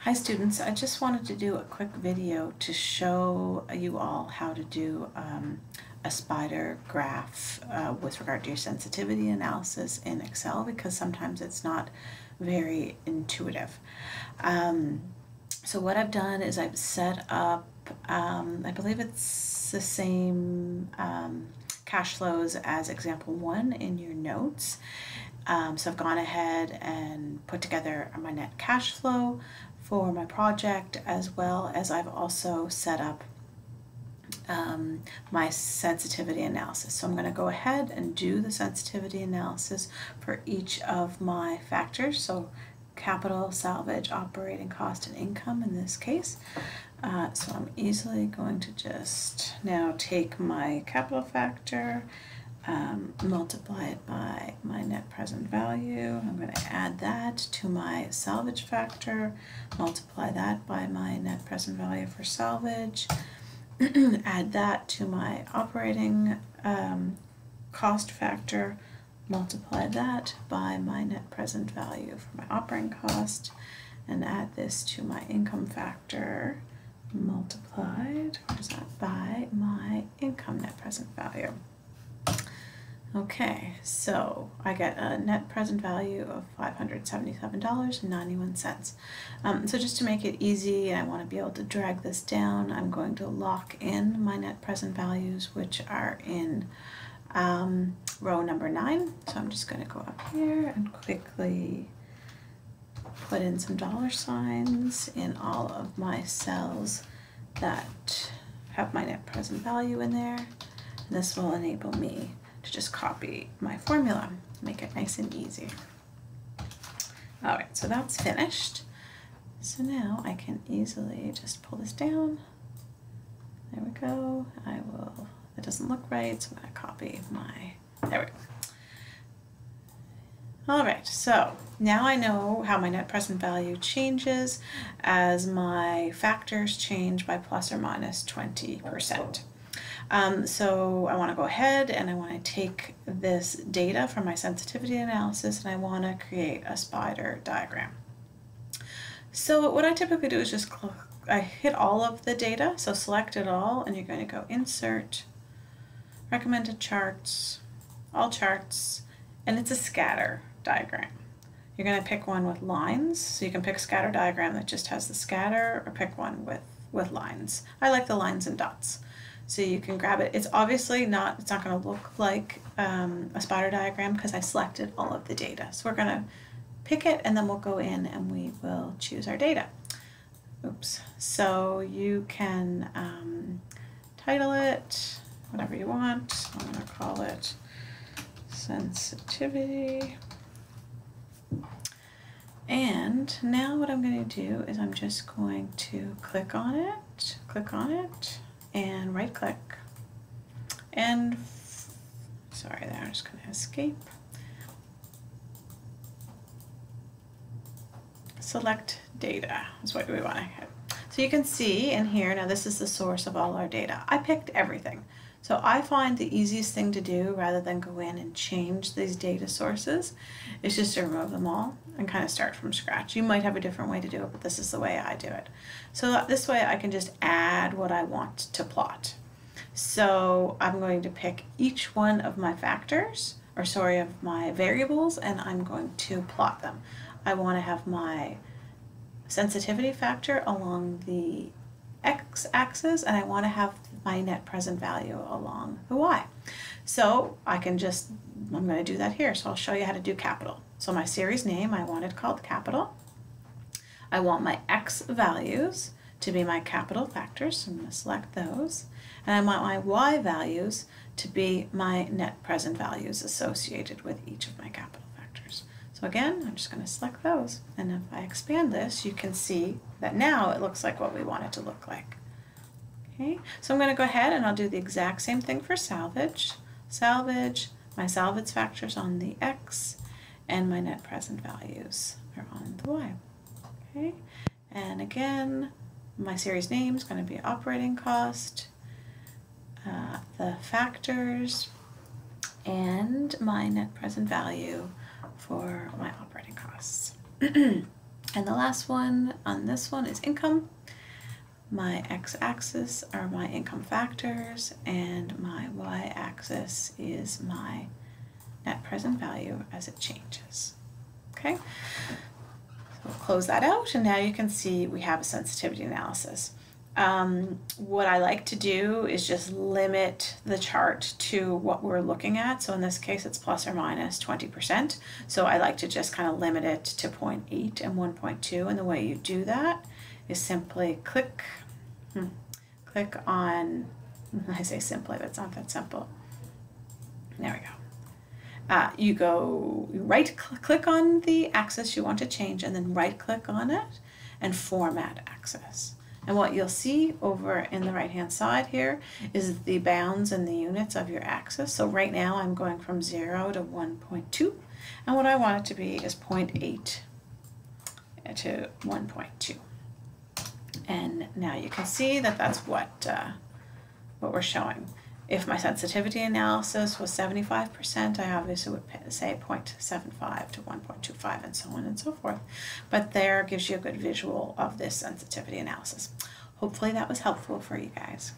Hi students, I just wanted to do a quick video to show you all how to do a spider graph with regard to your sensitivity analysis in Excel, because sometimes it's not very intuitive. So what I've done is I've set up, I believe it's the same cash flows as example 1 in your notes. So I've gone ahead and put together my net cash flow for my project, as well as I've also set up my sensitivity analysis. So I'm going to go ahead and do the sensitivity analysis for each of my factors. So capital, salvage, operating cost, and income in this case. So I'm easily going to just now take my capital factor, multiply it by my net present value. I'm going to add that to my salvage factor, multiply that by my net present value for salvage, add that to my operating cost factor, multiply that by my net present value for my operating cost, and add this to my income factor, multiplied, what is that, by my income net present value. Okay, so I get a net present value of $577.91. So just to make it easy, and I want to be able to drag this down, I'm going to lock in my net present values, which are in row number 9. So I'm just going to go up here and quickly put in some dollar signs in all of my cells that have my net present value in there. And this will enable me to just copy my formula, make it nice and easy. All right, so that's finished. So now I can easily just pull this down. There we go. It doesn't look right, so I'm gonna copy there we go. All right, so now I know how my net present value changes as my factors change by plus or minus 20%. So I want to go ahead and I want to take this data from my sensitivity analysis and I want to create a spider diagram. So what I typically do is just I hit all of the data, so select it all, and you're going to go Insert, Recommended Charts, All Charts, and it's a scatter diagram. You're going to pick one with lines, so you can pick scatter diagram that just has the scatter, or pick one with lines. I like the lines and dots. So you can grab it. It's obviously not, it's not going to look like a spider diagram because I selected all of the data. So we're going to pick it and then we'll go in and we will choose our data. Oops. So you can title it whatever you want. I'm going to call it sensitivity. And now what I'm going to do is I'm just going to click on it, and right click, and sorry there, I'm just going to escape. Select data is what we want to hit. So you can see in here, now this is the source of all our data. I picked everything. So I find the easiest thing to do, rather than go in and change these data sources, is just to remove them all and kind of start from scratch. You might have a different way to do it, but this is the way I do it. So this way I can just add what I want to plot. So I'm going to pick each one of my factors, or sorry, of my variables, and I'm going to plot them. I want to have my sensitivity factor along the x-axis, and I want to have my net present value along the y. So I'm going to do that here. So I'll show you how to do capital. So my series name, I want it called capital. I want my x values to be my capital factors, so I'm going to select those. And I want my y values to be my net present values associated with each of my capital factors. So again, I'm just going to select those. And if I expand this, you can see that now it looks like what we want it to look like. Okay, so I'm going to go ahead and I'll do the exact same thing for salvage. Salvage, my salvage factors on the x, and my net present values are on the y. Okay, and again, my series name is going to be operating cost, the factors, and my net present value for my operating costs. And the last one on this one is income. My x-axis are my income factors, and my y-axis is my net present value as it changes. Okay, so we'll close that out, and now you can see we have a sensitivity analysis. What I like to do is just limit the chart to what we're looking at. So in this case, it's plus or minus 20%. So I like to just kind of limit it to 0.8 and 1.2. And the way you do that is simply click on, I say simply, but it's not that simple. There we go. You right click on the axis you want to change, and then right click on it and format axis. And what you'll see over in the right hand side here is the bounds and the units of your axis. So right now I'm going from 0 to 1.2, and what I want it to be is 0.8 to 1.2. And now you can see that that's what we're showing. If my sensitivity analysis was 75%, I obviously would say 0.75 to 1.25 and so on and so forth. But there gives you a good visual of this sensitivity analysis. Hopefully that was helpful for you guys.